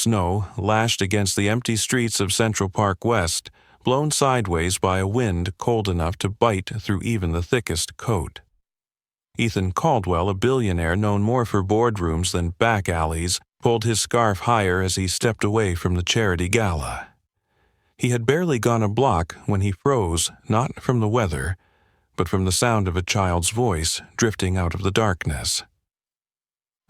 Snow lashed against the empty streets of Central Park West, blown sideways by a wind cold enough to bite through even the thickest coat. Ethan Caldwell, a billionaire known more for boardrooms than back alleys, pulled his scarf higher as he stepped away from the charity gala. He had barely gone a block when he froze, not from the weather, but from the sound of a child's voice drifting out of the darkness.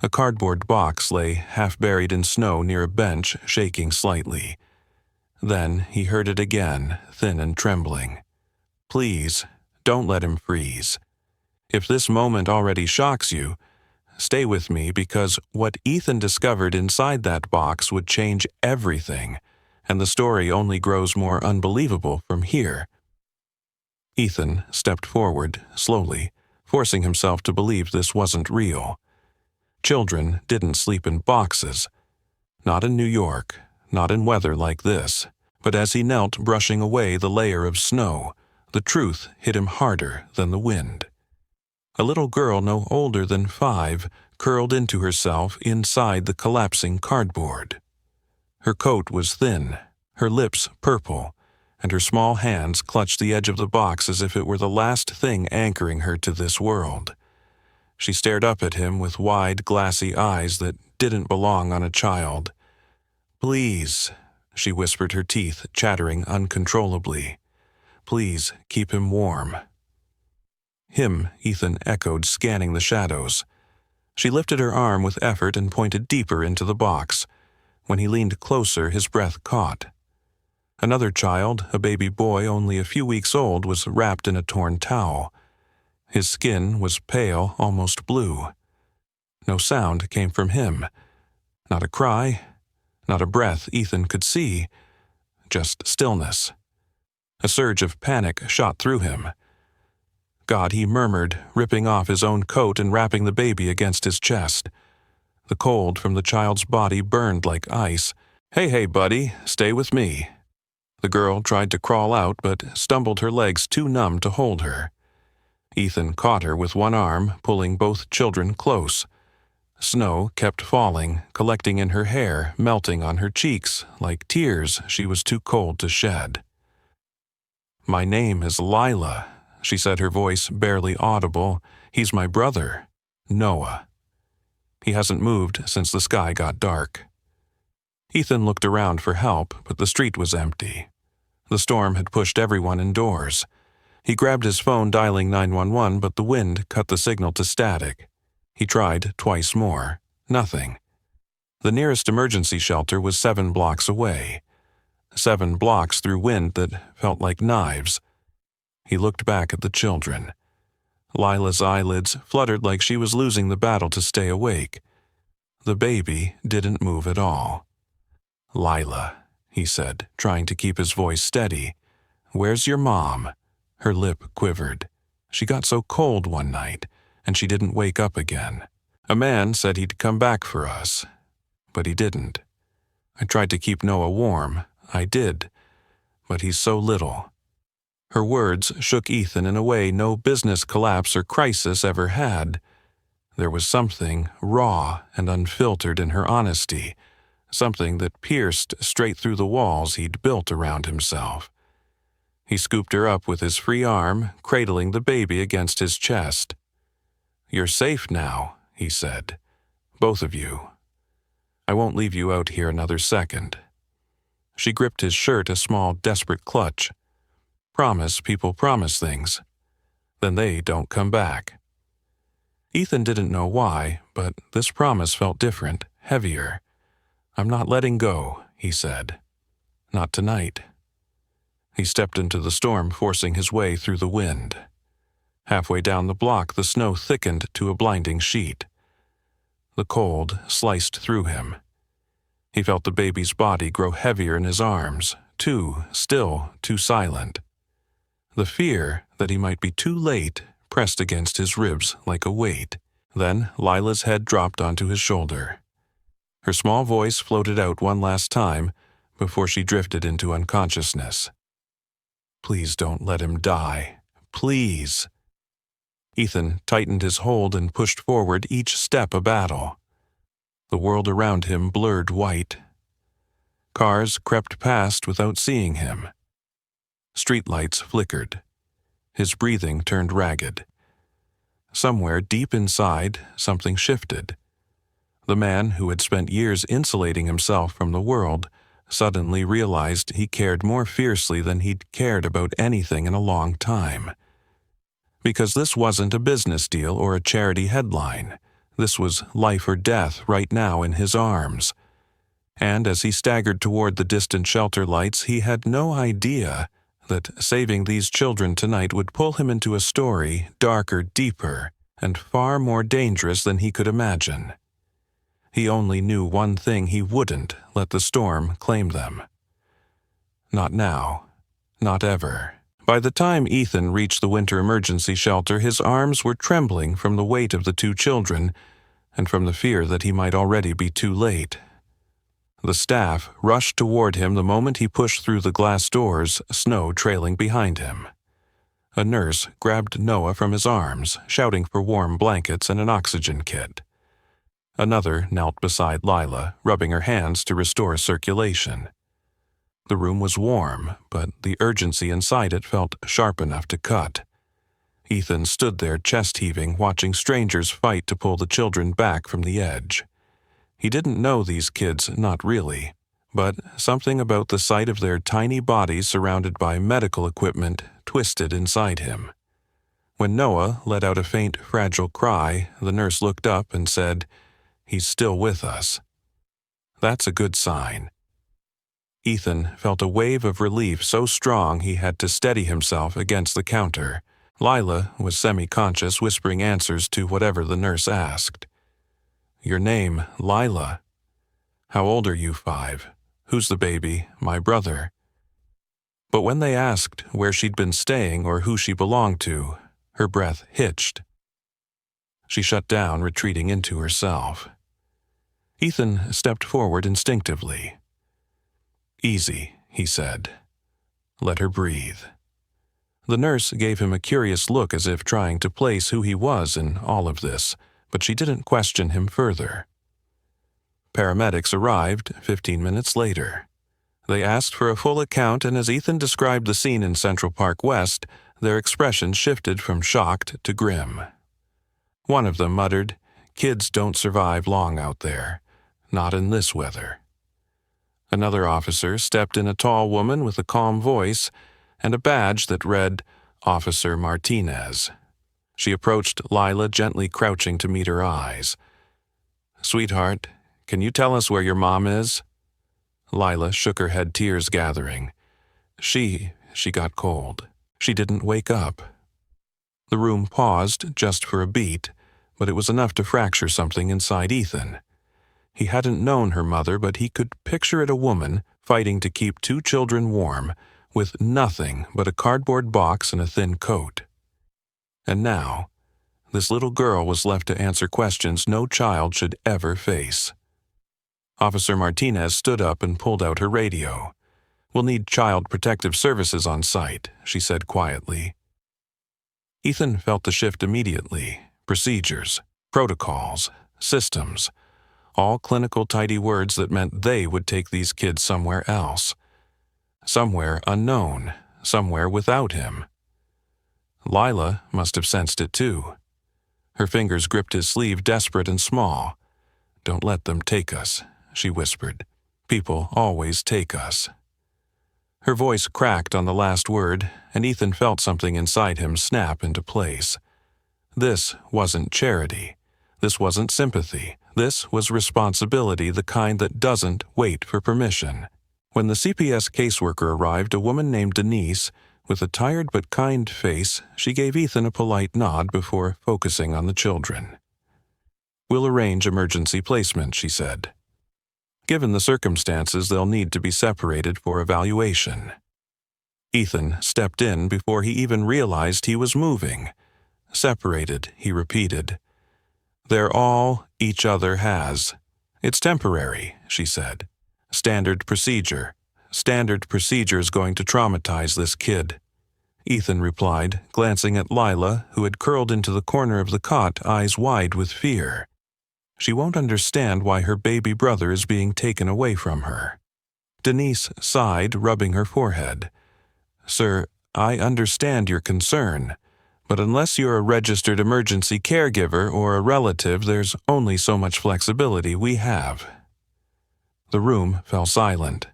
A cardboard box lay half-buried in snow near a bench, shaking slightly. Then he heard it again, thin and trembling. "Please, don't let him freeze. If this moment already shocks you, stay with me because what Ethan discovered inside that box would change everything, and the story only grows more unbelievable from here." Ethan stepped forward, slowly, forcing himself to believe this wasn't real. Children didn't sleep in boxes. Not in New York, not in weather like this. But as he knelt brushing away the layer of snow, the truth hit him harder than the wind. A little girl no older than 5 curled into herself inside the collapsing cardboard. Her coat was thin, her lips purple, and her small hands clutched the edge of the box as if it were the last thing anchoring her to this world. She stared up at him with wide, glassy eyes that didn't belong on a child. "Please," she whispered, her teeth chattering uncontrollably. "Please keep him warm." "Him," Ethan echoed, scanning the shadows. She lifted her arm with effort and pointed deeper into the box. When he leaned closer, his breath caught. Another child, a baby boy only a few weeks old, was wrapped in a torn towel. His skin was pale, almost blue. No sound came from him. Not a cry, not a breath Ethan could see. Just stillness. A surge of panic shot through him. "God," he murmured, ripping off his own coat and wrapping the baby against his chest. The cold from the child's body burned like ice. Hey, buddy, stay with me." The girl tried to crawl out but stumbled, her legs too numb to hold her. Ethan caught her with one arm, pulling both children close. Snow kept falling, collecting in her hair, melting on her cheeks, like tears she was too cold to shed. "My name is Lila," she said, her voice barely audible. "He's my brother, Noah. He hasn't moved since the sky got dark." Ethan looked around for help, but the street was empty. The storm had pushed everyone indoors. He grabbed his phone, dialing 911, but the wind cut the signal to static. He tried twice more. Nothing. The nearest emergency shelter was 7 blocks away. 7 blocks through wind that felt like knives. He looked back at the children. Lila's eyelids fluttered like she was losing the battle to stay awake. The baby didn't move at all. "Lila," he said, trying to keep his voice steady. "Where's your mom?" Her lip quivered. She got so cold one night, and she didn't wake up again. "A man said he'd come back for us, but he didn't. I tried to keep Noah warm. I did, but he's so little." Her words shook Ethan in a way no business collapse or crisis ever had. There was something raw and unfiltered in her honesty, something that pierced straight through the walls he'd built around himself. He scooped her up with his free arm, cradling the baby against his chest. "You're safe now," he said. "Both of you. I won't leave you out here another second." She gripped his shirt, a small, desperate clutch. People promise things. Then they don't come back. Ethan didn't know why, but this promise felt different, heavier. "I'm not letting go," he said. "Not tonight." He stepped into the storm, forcing his way through the wind. Halfway down the block, the snow thickened to a blinding sheet. The cold sliced through him. He felt the baby's body grow heavier in his arms, too silent. The fear that he might be too late pressed against his ribs like a weight. Then Lila's head dropped onto his shoulder. Her small voice floated out one last time before she drifted into unconsciousness. "Please don't let him die. Please." Ethan tightened his hold and pushed forward, each step a battle. The world around him blurred white. Cars crept past without seeing him. Streetlights flickered. His breathing turned ragged. Somewhere deep inside, something shifted. The man who had spent years insulating himself from the world suddenly realized he cared more fiercely than he'd cared about anything in a long time. Because this wasn't a business deal or a charity headline. This was life or death right now in his arms. And as he staggered toward the distant shelter lights, he had no idea that saving these children tonight would pull him into a story darker, deeper, and far more dangerous than he could imagine. He only knew one thing: he wouldn't let the storm claim them. Not now. Not ever. By the time Ethan reached the winter emergency shelter, his arms were trembling from the weight of the two children and from the fear that he might already be too late. The staff rushed toward him the moment he pushed through the glass doors, snow trailing behind him. A nurse grabbed Noah from his arms, shouting for warm blankets and an oxygen kit. Another knelt beside Lila, rubbing her hands to restore circulation. The room was warm, but the urgency inside it felt sharp enough to cut. Ethan stood there chest-heaving, watching strangers fight to pull the children back from the edge. He didn't know these kids, not really, but something about the sight of their tiny bodies surrounded by medical equipment twisted inside him. When Noah let out a faint, fragile cry, the nurse looked up and said, "He's still with us." That's a good sign. Ethan felt a wave of relief so strong he had to steady himself against the counter. Lila was semi-conscious, whispering answers to whatever the nurse asked. "Your name, Lila. How old are you? 5. Who's the baby? My brother." But when they asked where she'd been staying or who she belonged to, her breath hitched. She shut down, retreating into herself. Ethan stepped forward instinctively. "Easy," he said. "Let her breathe." The nurse gave him a curious look as if trying to place who he was in all of this, but she didn't question him further. Paramedics arrived 15 minutes later. They asked for a full account, and as Ethan described the scene in Central Park West, their expressions shifted from shocked to grim. One of them muttered, "Kids don't survive long out there. Not in this weather." Another officer stepped in, a tall woman with a calm voice and a badge that read, "Officer Martinez." She approached Lila, gently crouching to meet her eyes. "Sweetheart, can you tell us where your mom is?" Lila shook her head, tears gathering. She got cold. She didn't wake up. The room paused just for a beat, but it was enough to fracture something inside Ethan. He hadn't known her mother, but he could picture it: a woman fighting to keep two children warm, with nothing but a cardboard box and a thin coat. And now, this little girl was left to answer questions no child should ever face. Officer Martinez stood up and pulled out her radio. "We'll need Child Protective Services on site," she said quietly. Ethan felt the shift immediately. Procedures, protocols, systems. All clinical tidy words that meant they would take these kids somewhere else. Somewhere unknown, somewhere without him. Lila must have sensed it too. Her fingers gripped his sleeve, desperate and small. "Don't let them take us," she whispered. "People always take us." Her voice cracked on the last word, and Ethan felt something inside him snap into place. This wasn't charity. This wasn't sympathy. This was responsibility, the kind that doesn't wait for permission. When the CPS caseworker arrived, a woman named Denise, with a tired but kind face, she gave Ethan a polite nod before focusing on the children. "We'll arrange emergency placement," she said. "Given the circumstances, they'll need to be separated for evaluation." Ethan stepped in before he even realized he was moving. "Separated," he repeated. "They're all each other has. It's temporary," she said. "Standard procedure. Standard procedure's going to traumatize this kid." Ethan replied, glancing at Lila, who had curled into the corner of the cot, eyes wide with fear. She won't understand why her baby brother is being taken away from her. Denise sighed, rubbing her forehead. "Sir, I understand your concern, but unless you're a registered emergency caregiver or a relative, there's only so much flexibility we have." The room fell silent.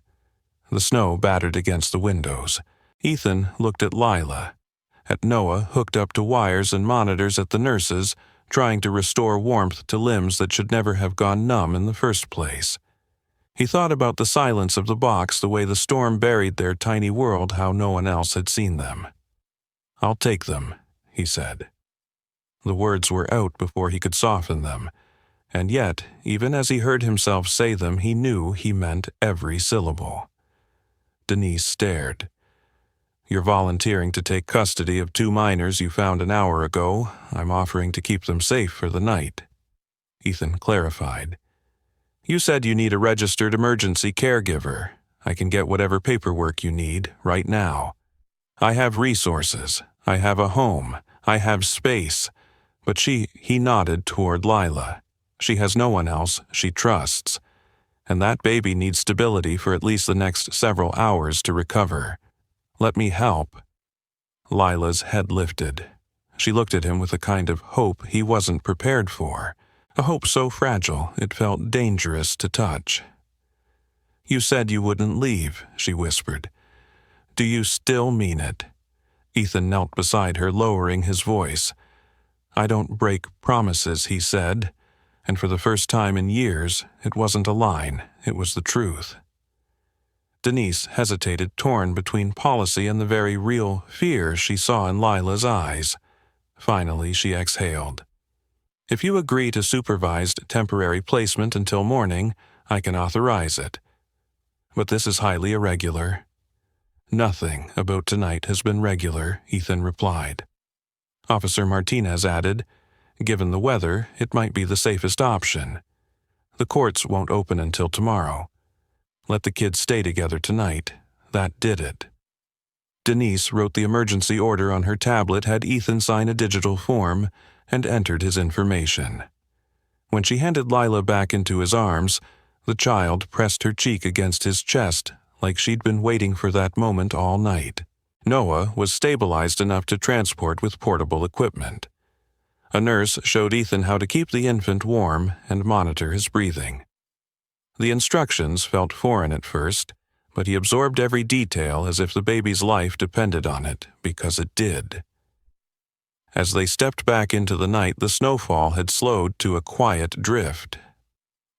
The snow battered against the windows. Ethan looked at Lila, at Noah hooked up to wires and monitors at the nurses, trying to restore warmth to limbs that should never have gone numb in the first place. He thought about the silence of the box, the way the storm buried their tiny world, how no one else had seen them. "I'll take them," he said. The words were out before he could soften them, and yet, even as he heard himself say them, he knew he meant every syllable. Denise stared. "You're volunteering to take custody of 2 minors you found an hour ago. I'm offering to keep them safe for the night." Ethan clarified. "You said you need a registered emergency caregiver. I can get whatever paperwork you need right now. I have resources. I have a home. I have space." But he nodded toward Lila. "She has no one else she trusts. And that baby needs stability for at least the next several hours to recover. Let me help." Lila's head lifted. She looked at him with a kind of hope he wasn't prepared for, a hope so fragile it felt dangerous to touch. "You said you wouldn't leave," she whispered. "Do you still mean it?" Ethan knelt beside her, lowering his voice. "I don't break promises," he said, and for the first time in years, it wasn't a line, it was the truth. Denise hesitated, torn between policy and the very real fear she saw in Lila's eyes. Finally, she exhaled. "If you agree to supervised temporary placement until morning, I can authorize it. But this is highly irregular." "Nothing about tonight has been regular," Ethan replied. Officer Martinez added, "Given the weather, it might be the safest option. The courts won't open until tomorrow. Let the kids stay together tonight. That did it." Denise wrote the emergency order on her tablet, had Ethan sign a digital form, and entered his information. When she handed Lila back into his arms, the child pressed her cheek against his chest like she'd been waiting for that moment all night. Noah was stabilized enough to transport with portable equipment. A nurse showed Ethan how to keep the infant warm and monitor his breathing. The instructions felt foreign at first, but he absorbed every detail as if the baby's life depended on it, because it did. As they stepped back into the night, the snowfall had slowed to a quiet drift.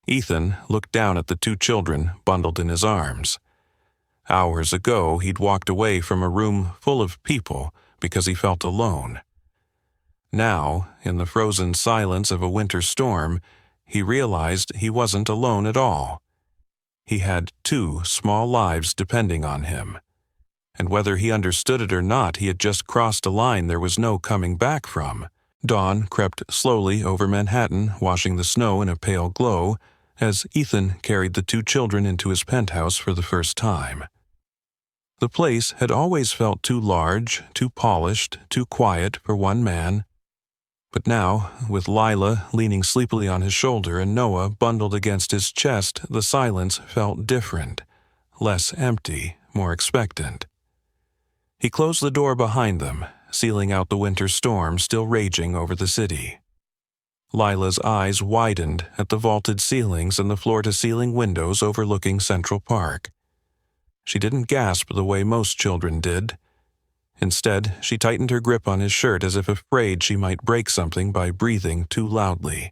Ethan looked down at the 2 children bundled in his arms. Hours ago, he'd walked away from a room full of people because he felt alone. Now, in the frozen silence of a winter storm, he realized he wasn't alone at all. He had 2 small lives depending on him. And whether he understood it or not, he had just crossed a line there was no coming back from. Dawn crept slowly over Manhattan, washing the snow in a pale glow, as Ethan carried the 2 children into his penthouse for the first time. The place had always felt too large, too polished, too quiet for one man. But now, with Lila leaning sleepily on his shoulder and Noah bundled against his chest, the silence felt different, less empty, more expectant. He closed the door behind them, sealing out the winter storm still raging over the city. Lila's eyes widened at the vaulted ceilings and the floor-to-ceiling windows overlooking Central Park. She didn't gasp the way most children did. Instead, she tightened her grip on his shirt as if afraid she might break something by breathing too loudly.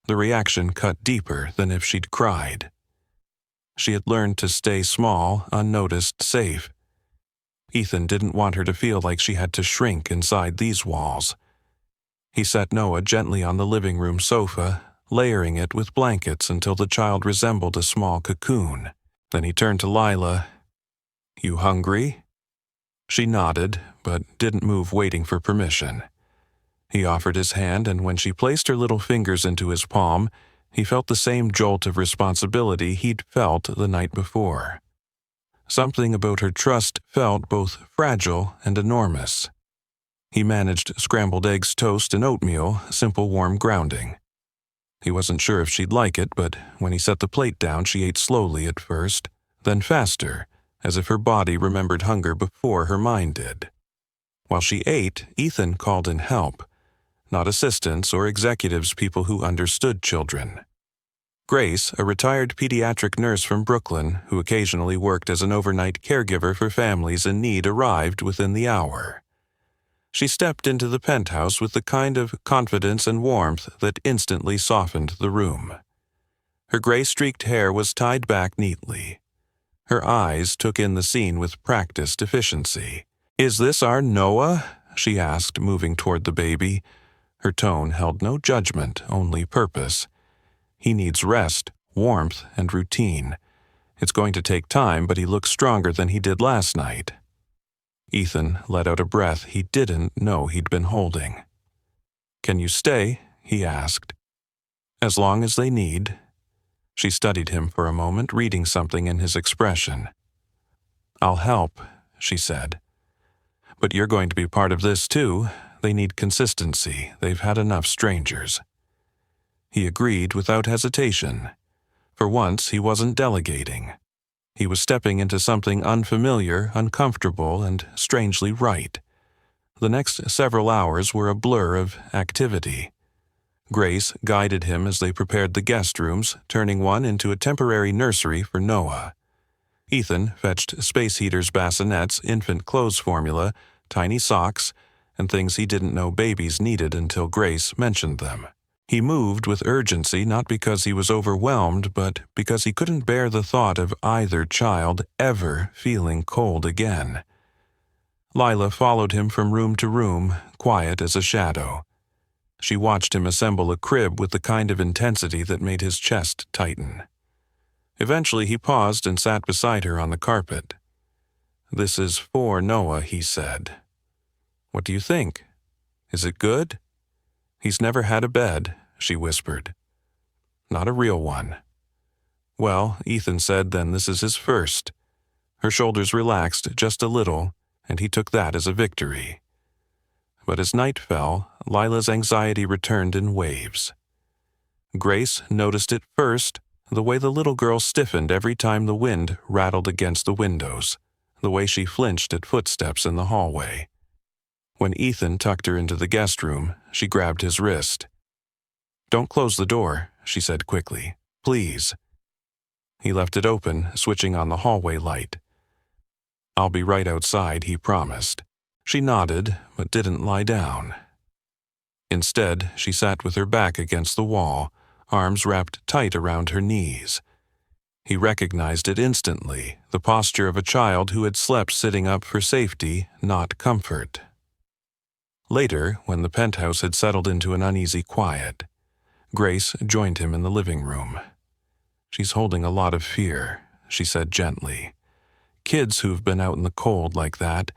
The reaction cut deeper than if she'd cried. She had learned to stay small, unnoticed, safe. Ethan didn't want her to feel like she had to shrink inside these walls. He set Noah gently on the living room sofa, layering it with blankets until the child resembled a small cocoon. Then he turned to Lila. "You hungry?" She nodded, but didn't move, waiting for permission. He offered his hand, and when she placed her little fingers into his palm, he felt the same jolt of responsibility he'd felt the night before. Something about her trust felt both fragile and enormous. He managed scrambled eggs, toast, and oatmeal, simple warm grounding. He wasn't sure if she'd like it, but when he set the plate down, she ate slowly at first, then faster, as if her body remembered hunger before her mind did. While she ate, Ethan called in help, not assistants or executives, people who understood children. Grace, a retired pediatric nurse from Brooklyn who occasionally worked as an overnight caregiver for families in need, arrived within the hour. She stepped into the penthouse with the kind of confidence and warmth that instantly softened the room. Her gray-streaked hair was tied back neatly. Her eyes took in the scene with practiced efficiency. "Is this our Noah?" she asked, moving toward the baby. Her tone held no judgment, only purpose. "He needs rest, warmth, and routine. It's going to take time, but he looks stronger than he did last night." Ethan let out a breath he didn't know he'd been holding. "Can you stay?" he asked. "As long as they need." She studied him for a moment, reading something in his expression. "I'll help," she said. "But you're going to be part of this too. They need consistency. They've had enough strangers." He agreed without hesitation. For once, he wasn't delegating. He was stepping into something unfamiliar, uncomfortable, and strangely right. The next several hours were a blur of activity. Grace guided him as they prepared the guest rooms, turning one into a temporary nursery for Noah. Ethan fetched space heaters, bassinets, infant clothes formula, tiny socks, and things he didn't know babies needed until Grace mentioned them. He moved with urgency, not because he was overwhelmed, but because he couldn't bear the thought of either child ever feeling cold again. Lila followed him from room to room, quiet as a shadow. She watched him assemble a crib with the kind of intensity that made his chest tighten. Eventually he paused and sat beside her on the carpet. "This is for Noah," he said. "What do you think? Is it good?" "He's never had a bed," she whispered. "Not a real one." "Well," Ethan said, "then this is his first." Her shoulders relaxed just a little, and he took that as a victory. But as night fell, Lila's anxiety returned in waves. Grace noticed it first, the way the little girl stiffened every time the wind rattled against the windows, the way she flinched at footsteps in the hallway. When Ethan tucked her into the guest room, she grabbed his wrist. "Don't close the door," she said quickly. "Please." He left it open, switching on the hallway light. "I'll be right outside," he promised. She nodded, but didn't lie down. Instead, she sat with her back against the wall, arms wrapped tight around her knees. He recognized it instantly, the posture of a child who had slept sitting up for safety, not comfort. Later, when the penthouse had settled into an uneasy quiet, Grace joined him in the living room. "She's holding a lot of fear," she said gently. "Kids who've been out in the cold like that,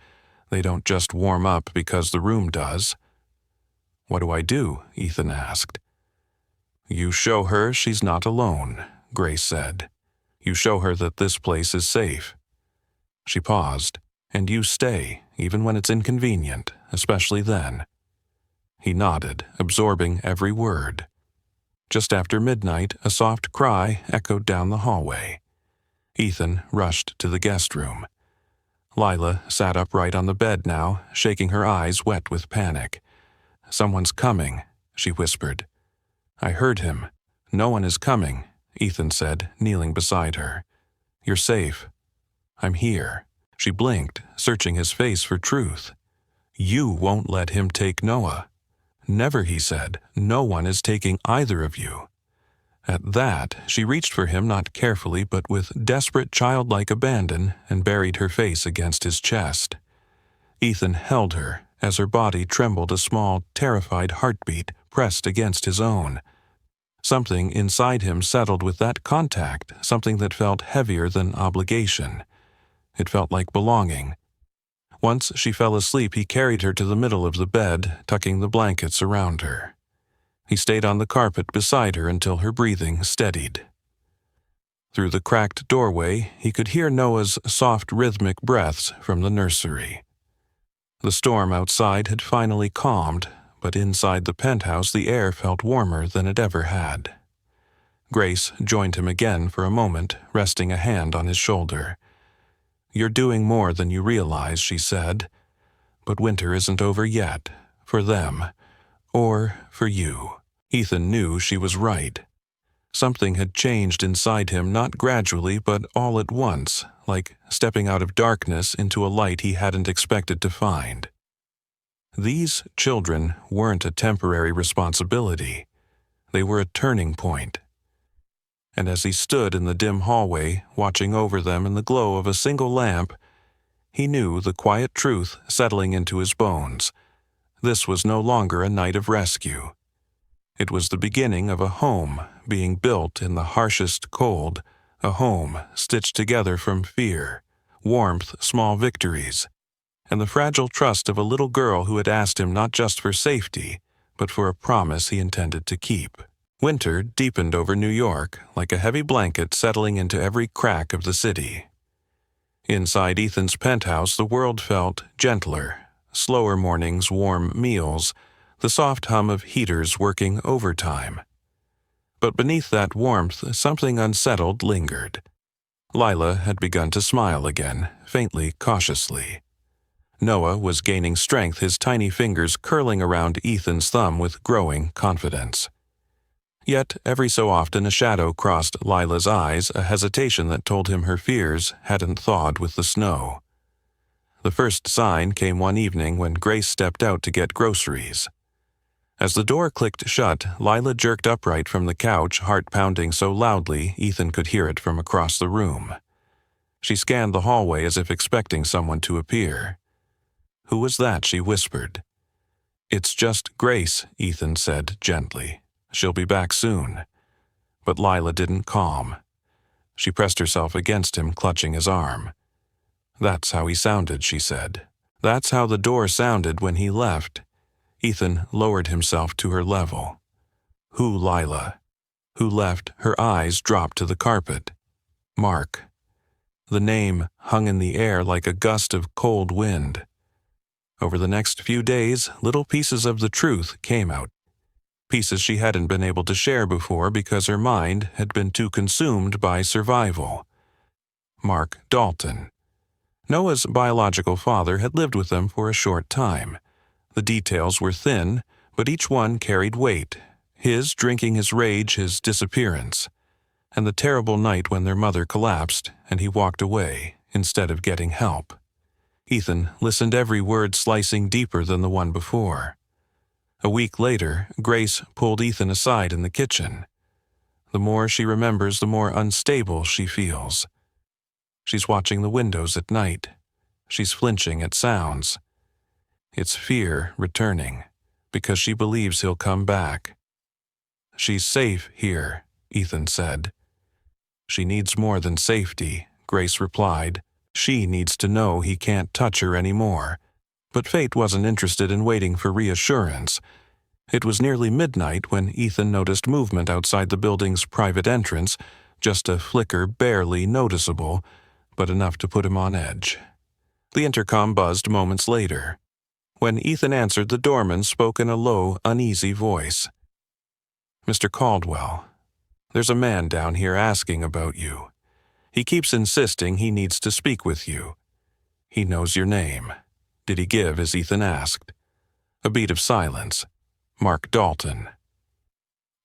they don't just warm up because the room does." "What do I do?" Ethan asked. "You show her she's not alone," Grace said. "You show her that this place is safe." She paused. "And you stay, even when it's inconvenient, especially then." He nodded, absorbing every word. Just after midnight, a soft cry echoed down the hallway. Ethan rushed to the guest room. Lila sat upright on the bed now, shaking her eyes wet with panic. "Someone's coming," she whispered. "I heard him. No one is coming," Ethan said, kneeling beside her. "You're safe." "I'm here." She blinked, searching his face for truth. "You won't let him take Noah." "Never," he said. "No one is taking either of you." At that, she reached for him not carefully but with desperate childlike abandon and buried her face against his chest. Ethan held her as her body trembled, a small, terrified heartbeat pressed against his own. Something inside him settled with that contact, something that felt heavier than obligation. It felt like belonging. Once she fell asleep, he carried her to the middle of the bed, tucking the blankets around her. He stayed on the carpet beside her until her breathing steadied. Through the cracked doorway, he could hear Noah's soft, rhythmic breaths from the nursery. The storm outside had finally calmed, but inside the penthouse the air felt warmer than it ever had. Grace joined him again for a moment, resting a hand on his shoulder. "You're doing more than you realize," she said. "But winter isn't over yet, for them, or for you." Ethan knew she was right. Something had changed inside him, not gradually, but all at once, like stepping out of darkness into a light he hadn't expected to find. These children weren't a temporary responsibility. They were a turning point. And as he stood in the dim hallway, watching over them in the glow of a single lamp, he knew the quiet truth settling into his bones. This was no longer a night of rescue. It was the beginning of a home being built in the harshest cold, a home stitched together from fear, warmth, small victories, and the fragile trust of a little girl who had asked him not just for safety, but for a promise he intended to keep. Winter deepened over New York, like a heavy blanket settling into every crack of the city. Inside Ethan's penthouse, the world felt gentler. Slower mornings, warm meals, the soft hum of heaters working overtime. But beneath that warmth, something unsettled lingered. Lila had begun to smile again, faintly, cautiously. Noah was gaining strength, his tiny fingers curling around Ethan's thumb with growing confidence. Yet, every so often a shadow crossed Lila's eyes, a hesitation that told him her fears hadn't thawed with the snow. The first sign came one evening when Grace stepped out to get groceries. As the door clicked shut, Lila jerked upright from the couch, heart pounding so loudly Ethan could hear it from across the room. She scanned the hallway as if expecting someone to appear. "Who was that?" she whispered. "It's just Grace," Ethan said gently. "She'll be back soon." But Lila didn't calm. She pressed herself against him, clutching his arm. "That's how he sounded," she said. "That's how the door sounded when he left." Ethan lowered himself to her level. "Who, Lila?" "Who left?" Her eyes dropped to the carpet. "Mark." The name hung in the air like a gust of cold wind. Over the next few days, little pieces of the truth came out. Pieces she hadn't been able to share before because her mind had been too consumed by survival. Mark Dalton. Noah's biological father had lived with them for a short time. The details were thin, but each one carried weight. His drinking, his rage, his disappearance. And the terrible night when their mother collapsed and he walked away instead of getting help. Ethan listened, every word slicing deeper than the one before. A week later, Grace pulled Ethan aside in the kitchen. The more she remembers, the more unstable she feels. She's watching the windows at night. She's flinching at sounds. It's fear returning, because she believes he'll come back. "She's safe here," Ethan said. "She needs more than safety," Grace replied. "She needs to know he can't touch her anymore." But fate wasn't interested in waiting for reassurance. It was nearly midnight when Ethan noticed movement outside the building's private entrance, just a flicker barely noticeable, but enough to put him on edge. The intercom buzzed moments later. When Ethan answered, the doorman spoke in a low, uneasy voice. "Mr. Caldwell, there's a man down here asking about you. He keeps insisting he needs to speak with you. He knows your name." "Did he give as Ethan asked?" A beat of silence. "Mark Dalton."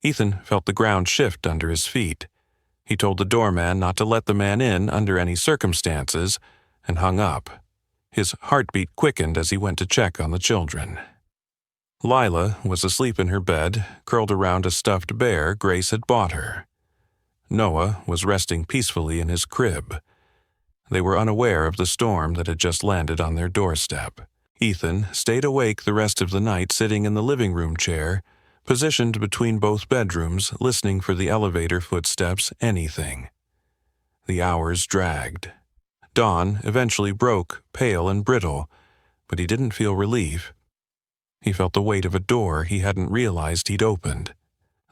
Ethan felt the ground shift under his feet. He told the doorman not to let the man in under any circumstances, and hung up. His heartbeat quickened as he went to check on the children. Lila was asleep in her bed, curled around a stuffed bear Grace had bought her. Noah was resting peacefully in his crib. They were unaware of the storm that had just landed on their doorstep. Ethan stayed awake the rest of the night, sitting in the living room chair, positioned between both bedrooms, listening for the elevator footsteps, anything. The hours dragged. Dawn eventually broke, pale and brittle, but he didn't feel relief. He felt the weight of a door he hadn't realized he'd opened.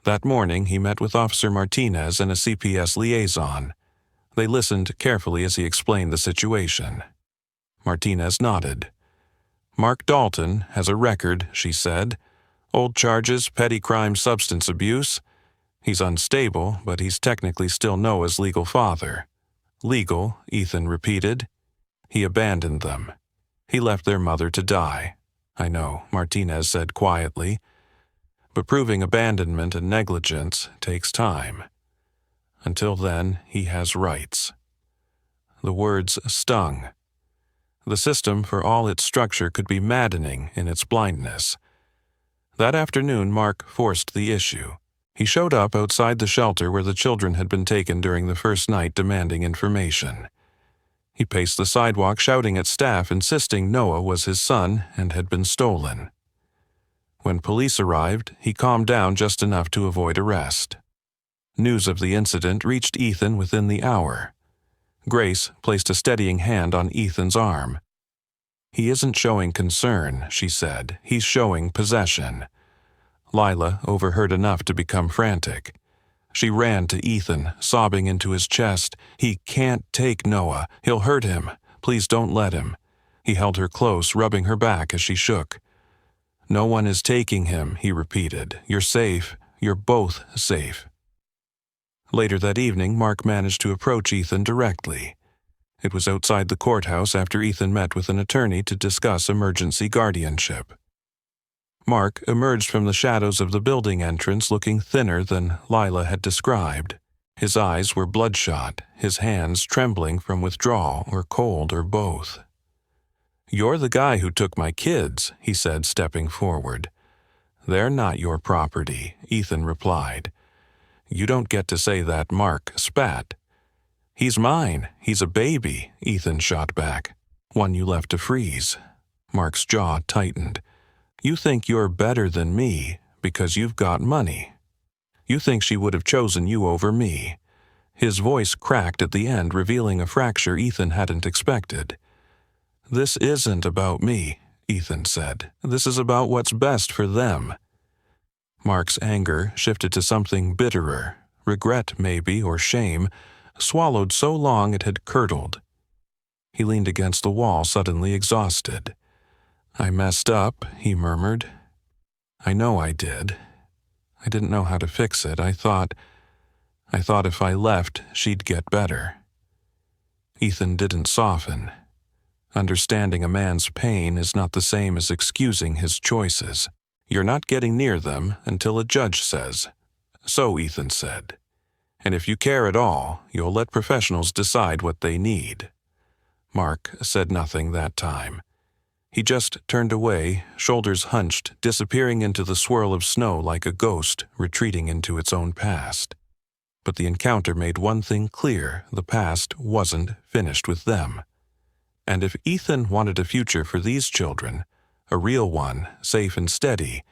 That morning he met with Officer Martinez and a CPS liaison. They listened carefully as he explained the situation. Martinez nodded. "Mark Dalton has a record," she said. "Old charges, petty crime, substance abuse. He's unstable, but he's technically still Noah's legal father. Legal, Ethan repeated. He abandoned them. He left their mother to die. I know, Martinez said quietly. But proving abandonment and negligence takes time. Until then, he has rights. The words stung. The system, for all its structure, could be maddening in its blindness. That afternoon, Mark forced the issue. He showed up outside the shelter where the children had been taken during the first night, demanding information. He paced the sidewalk, shouting at staff, insisting Noah was his son and had been stolen. When police arrived, he calmed down just enough to avoid arrest. News of the incident reached Ethan within the hour. Grace placed a steadying hand on Ethan's arm. "He isn't showing concern," she said. "He's showing possession." Lila overheard enough to become frantic. She ran to Ethan, sobbing into his chest. "He can't take Noah. He'll hurt him. Please don't let him." He held her close, rubbing her back as she shook. "No one is taking him," he repeated. "You're safe. You're both safe." Later that evening, Mark managed to approach Ethan directly. It was outside the courthouse after Ethan met with an attorney to discuss emergency guardianship. Mark emerged from the shadows of the building entrance looking thinner than Lila had described. His eyes were bloodshot, his hands trembling from withdrawal or cold or both. "You're the guy who took my kids," he said, stepping forward. "They're not your property," Ethan replied. "You don't get to say that," Mark spat. "He's mine. He's a baby," Ethan shot back. "One you left to freeze." Mark's jaw tightened. "You think you're better than me because you've got money. You think she would have chosen you over me." His voice cracked at the end, revealing a fracture Ethan hadn't expected. "This isn't about me," Ethan said. "This is about what's best for them." Mark's anger shifted to something bitterer, regret maybe, or shame, swallowed so long it had curdled. He leaned against the wall, suddenly exhausted. "I messed up," he murmured. "I know I did. I didn't know how to fix it. I thought if I left, she'd get better." Ethan didn't soften. Understanding a man's pain is not the same as excusing his choices. You're not getting near them until a judge says. "So," Ethan said. "And if you care at all, you'll let professionals decide what they need." Mark said nothing that time. He just turned away, shoulders hunched, disappearing into the swirl of snow like a ghost retreating into its own past. But the encounter made one thing clear: the past wasn't finished with them. And if Ethan wanted a future for these children, a real one, safe and steady,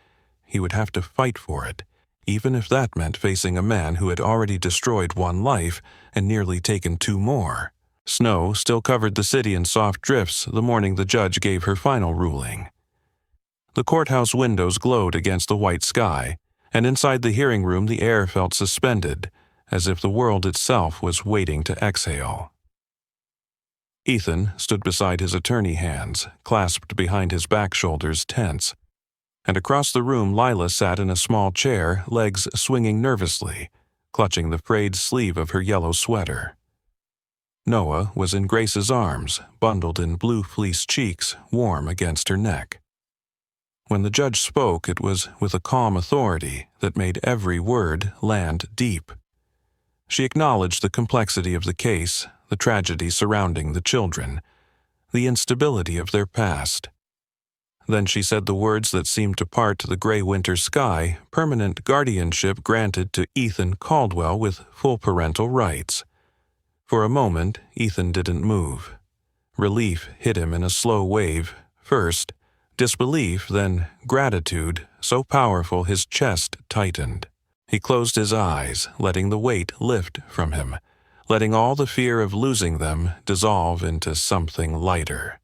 he would have to fight for it, even if that meant facing a man who had already destroyed one life and nearly taken two more. Snow still covered the city in soft drifts the morning the judge gave her final ruling. The courthouse windows glowed against the white sky, and inside the hearing room the air felt suspended, as if the world itself was waiting to exhale. Ethan stood beside his attorney, hands clasped behind his back, shoulders tense. And across the room Lila sat in a small chair, legs swinging nervously, clutching the frayed sleeve of her yellow sweater. Noah was in Grace's arms, bundled in blue fleece cheeks, warm against her neck. When the judge spoke, it was with a calm authority that made every word land deep. She acknowledged the complexity of the case, the tragedy surrounding the children, the instability of their past. Then she said the words that seemed to part the gray winter sky: permanent guardianship granted to Ethan Caldwell with full parental rights. For a moment, Ethan didn't move. Relief hit him in a slow wave. First, disbelief, then gratitude, so powerful his chest tightened. He closed his eyes, letting the weight lift from him, letting all the fear of losing them dissolve into something lighter.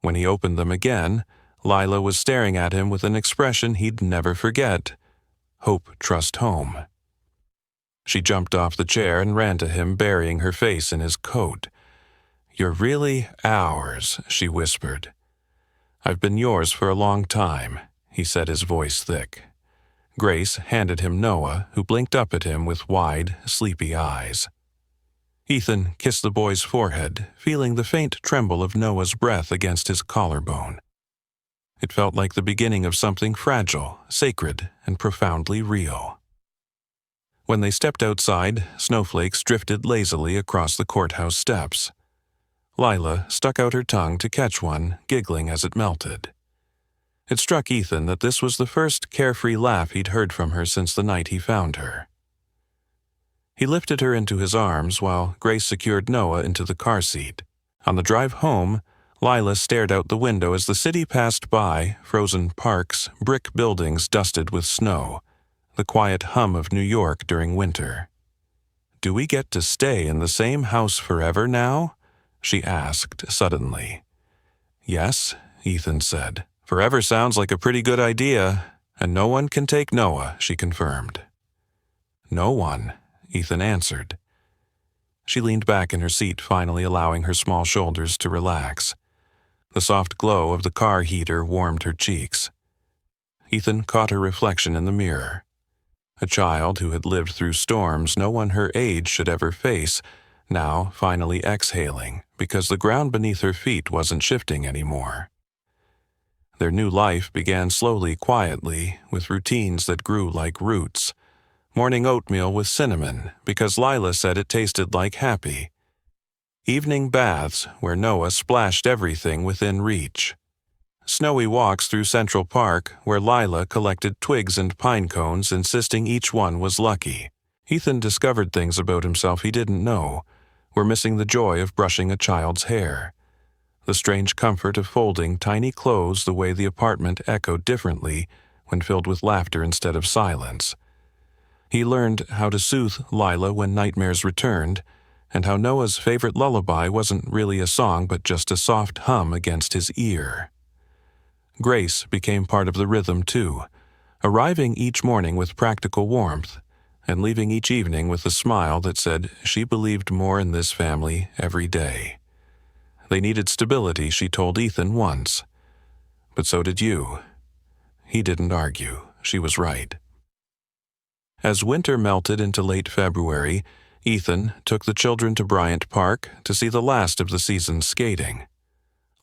When he opened them again, Lila was staring at him with an expression he'd never forget: hope, trust, home. She jumped off the chair and ran to him, burying her face in his coat. "You're really ours," she whispered. "I've been yours for a long time," he said, his voice thick. Grace handed him Noah, who blinked up at him with wide, sleepy eyes. Ethan kissed the boy's forehead, feeling the faint tremble of Noah's breath against his collarbone. It felt like the beginning of something fragile, sacred, and profoundly real. When they stepped outside, snowflakes drifted lazily across the courthouse steps. Lila stuck out her tongue to catch one, giggling as it melted. It struck Ethan that this was the first carefree laugh he'd heard from her since the night he found her. He lifted her into his arms while Grace secured Noah into the car seat. On the drive home, Lila stared out the window as the city passed by, frozen parks, brick buildings dusted with snow, the quiet hum of New York during winter. "Do we get to stay in the same house forever now?" she asked suddenly. "Yes," Ethan said. "Forever sounds like a pretty good idea, and no one can take Noah," she confirmed. "No one," Ethan answered. She leaned back in her seat, finally allowing her small shoulders to relax. The soft glow of the car heater warmed her cheeks. Ethan caught her reflection in the mirror. A child who had lived through storms no one her age should ever face, now finally exhaling because the ground beneath her feet wasn't shifting anymore. Their new life began slowly, quietly, with routines that grew like roots. Morning oatmeal with cinnamon, because Lila said it tasted like happy. Evening baths, where Noah splashed everything within reach. Snowy walks through Central Park, where Lila collected twigs and pine cones, insisting each one was lucky. Ethan discovered things about himself he didn't know. Were missing the joy of brushing a child's hair. The strange comfort of folding tiny clothes the way the apartment echoed differently when filled with laughter instead of silence. He learned how to soothe Lila when nightmares returned, and how Noah's favorite lullaby wasn't really a song but just a soft hum against his ear. Grace became part of the rhythm too, arriving each morning with practical warmth, and leaving each evening with a smile that said she believed more in this family every day. They needed stability, she told Ethan once. But so did you. He didn't argue. She was right. As winter melted into late February, Ethan took the children to Bryant Park to see the last of the season's skating.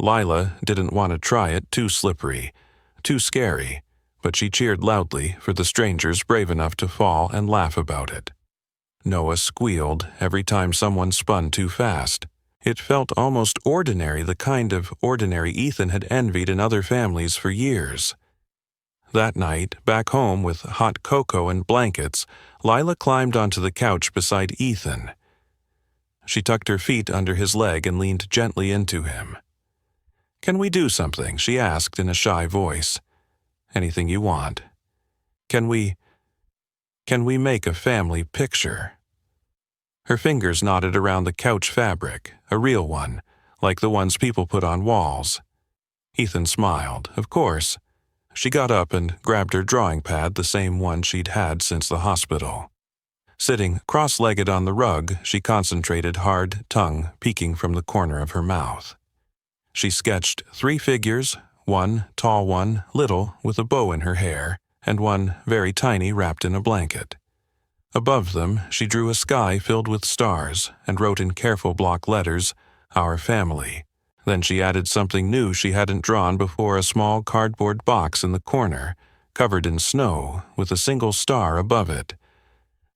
Lila didn't want to try it, too slippery, too scary, but she cheered loudly for the strangers brave enough to fall and laugh about it. Noah squealed every time someone spun too fast. It felt almost ordinary, the kind of ordinary Ethan had envied in other families for years. That night, back home with hot cocoa and blankets, Lila climbed onto the couch beside Ethan. She tucked her feet under his leg and leaned gently into him. "Can we do something?" she asked in a shy voice. "Anything you want. Can we make a family picture?" Her fingers knotted around the couch fabric, a real one, like the ones people put on walls. Ethan smiled. Of course. She got up and grabbed her drawing pad, the same one she'd had since the hospital. Sitting cross-legged on the rug, she concentrated, hard tongue peeking from the corner of her mouth. She sketched 3 figures, one tall, one little with a bow in her hair, and one very tiny wrapped in a blanket. Above them, she drew a sky filled with stars and wrote in careful block letters, "Our family." Then she added something new she hadn't drawn before, a small cardboard box in the corner, covered in snow, with a single star above it.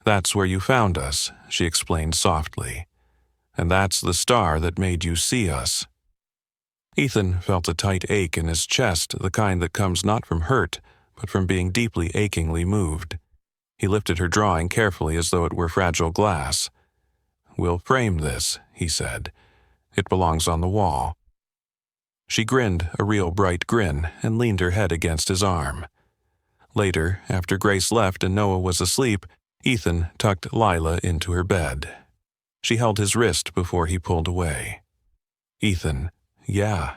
"That's where you found us," she explained softly. "And that's the star that made you see us." Ethan felt a tight ache in his chest, the kind that comes not from hurt, but from being deeply achingly moved. He lifted her drawing carefully as though it were fragile glass. "We'll frame this," he said. "It belongs on the wall." She grinned a real bright grin and leaned her head against his arm. Later, after Grace left and Noah was asleep, Ethan tucked Lila into her bed. She held his wrist before he pulled away. "Ethan, yeah.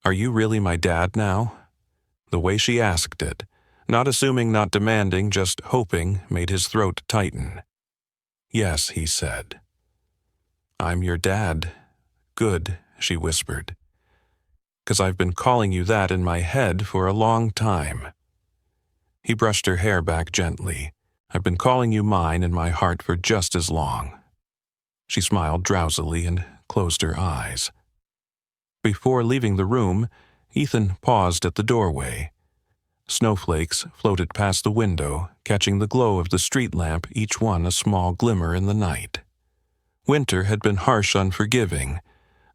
Are you really my dad now?" The way she asked it, not assuming, not demanding, just hoping, made his throat tighten. "Yes," he said. "I'm your dad. Good," she whispered. "'Cause I've been calling you that in my head for a long time." He brushed her hair back gently. "I've been calling you mine in my heart for just as long." She smiled drowsily and closed her eyes. Before leaving the room, Ethan paused at the doorway. Snowflakes floated past the window, catching the glow of the street lamp, each one a small glimmer in the night. Winter had been harsh, unforgiving,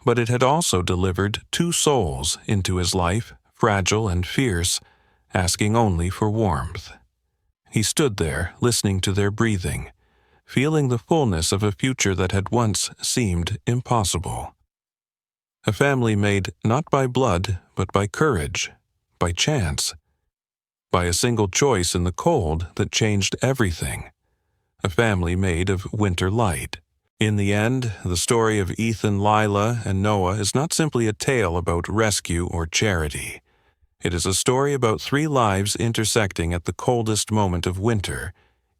but it had also delivered two souls into his life, fragile and fierce, asking only for warmth. He stood there, listening to their breathing, feeling the fullness of a future that had once seemed impossible. A family made not by blood, but by courage, by chance, by a single choice in the cold that changed everything. A family made of winter light. In the end, the story of Ethan, Lila, and Noah is not simply a tale about rescue or charity. It is a story about three lives intersecting at the coldest moment of winter,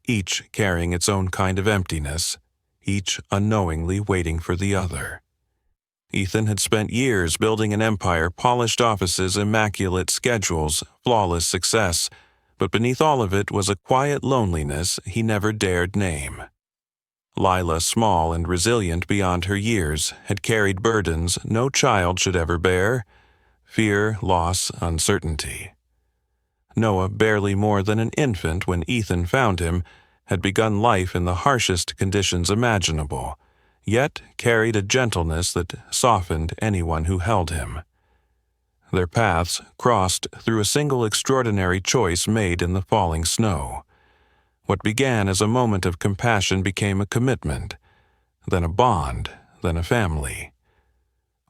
each carrying its own kind of emptiness, each unknowingly waiting for the other. Ethan had spent years building an empire, polished offices, immaculate schedules, flawless success, but beneath all of it was a quiet loneliness he never dared name. Lila, small and resilient beyond her years, had carried burdens no child should ever bear: fear, loss, uncertainty. Noah, barely more than an infant when Ethan found him, had begun life in the harshest conditions imaginable, yet carried a gentleness that softened anyone who held him. Their paths crossed through a single extraordinary choice made in the falling snow. What began as a moment of compassion became a commitment, then a bond, then a family.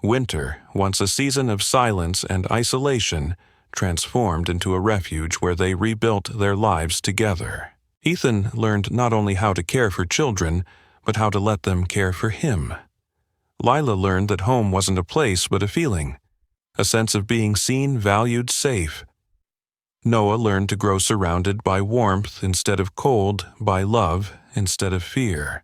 Winter, once a season of silence and isolation, transformed into a refuge where they rebuilt their lives together. Ethan learned not only how to care for children, but how to let them care for him. Lila learned that home wasn't a place but a feeling, a sense of being seen, valued, safe. Noah learned to grow surrounded by warmth instead of cold, by love instead of fear.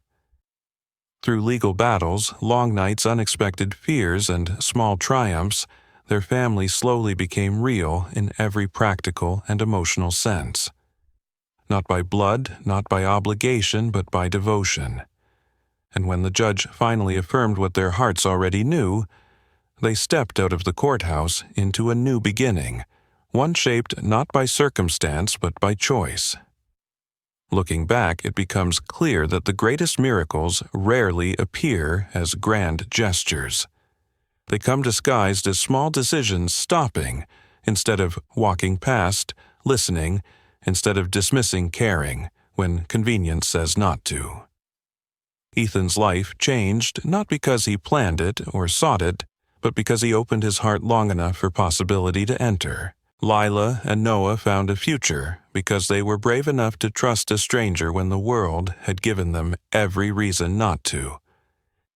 Through legal battles, long nights, unexpected fears, and small triumphs, their family slowly became real in every practical and emotional sense. Not by blood, not by obligation, but by devotion. And when the judge finally affirmed what their hearts already knew, they stepped out of the courthouse into a new beginning, one shaped not by circumstance but by choice. Looking back, it becomes clear that the greatest miracles rarely appear as grand gestures. They come disguised as small decisions, stopping instead of walking past, listening instead of dismissing, caring when convenience says not to. Ethan's life changed not because he planned it or sought it, but because he opened his heart long enough for possibility to enter. Lila and Noah found a future because they were brave enough to trust a stranger when the world had given them every reason not to.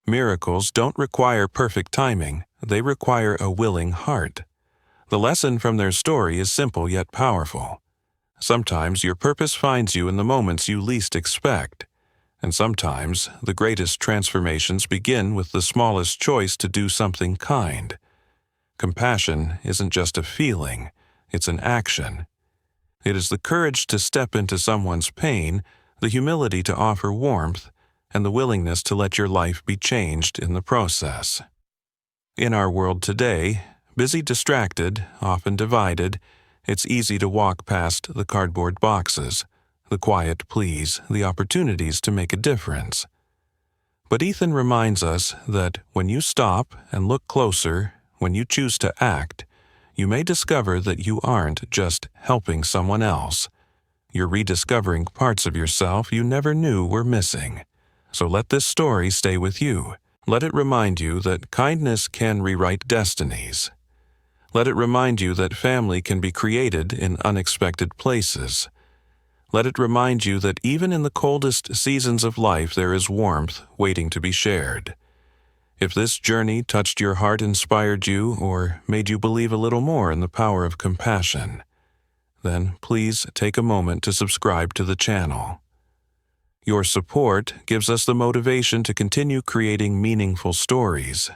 Miracles don't require perfect timing, they require a willing heart. The lesson from their story is simple yet powerful. Sometimes your purpose finds you in the moments you least expect, and sometimes the greatest transformations begin with the smallest choice to do something kind. Compassion isn't just a feeling, it's an action. It is the courage to step into someone's pain, the humility to offer warmth, and the willingness to let your life be changed in the process. In our world today, busy, distracted, often divided, it's easy to walk past the cardboard boxes, the quiet pleas, the opportunities to make a difference. But Ethan reminds us that when you stop and look closer, when you choose to act, you may discover that you aren't just helping someone else. You're rediscovering parts of yourself you never knew were missing. So let this story stay with you. Let it remind you that kindness can rewrite destinies. Let it remind you that family can be created in unexpected places. Let it remind you that even in the coldest seasons of life there is warmth waiting to be shared. If this journey touched your heart, inspired you, or made you believe a little more in the power of compassion, then please take a moment to subscribe to the channel. Your support gives us the motivation to continue creating meaningful stories.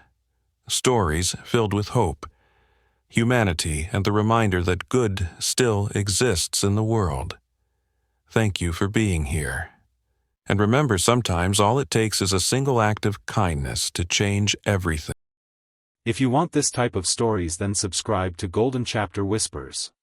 Stories filled with hope. humanity, and the reminder that good still exists in the world. Thank you for being here. And remember, sometimes all it takes is a single act of kindness to change everything. If you want this type of stories, then subscribe to Golden Chapter Whispers.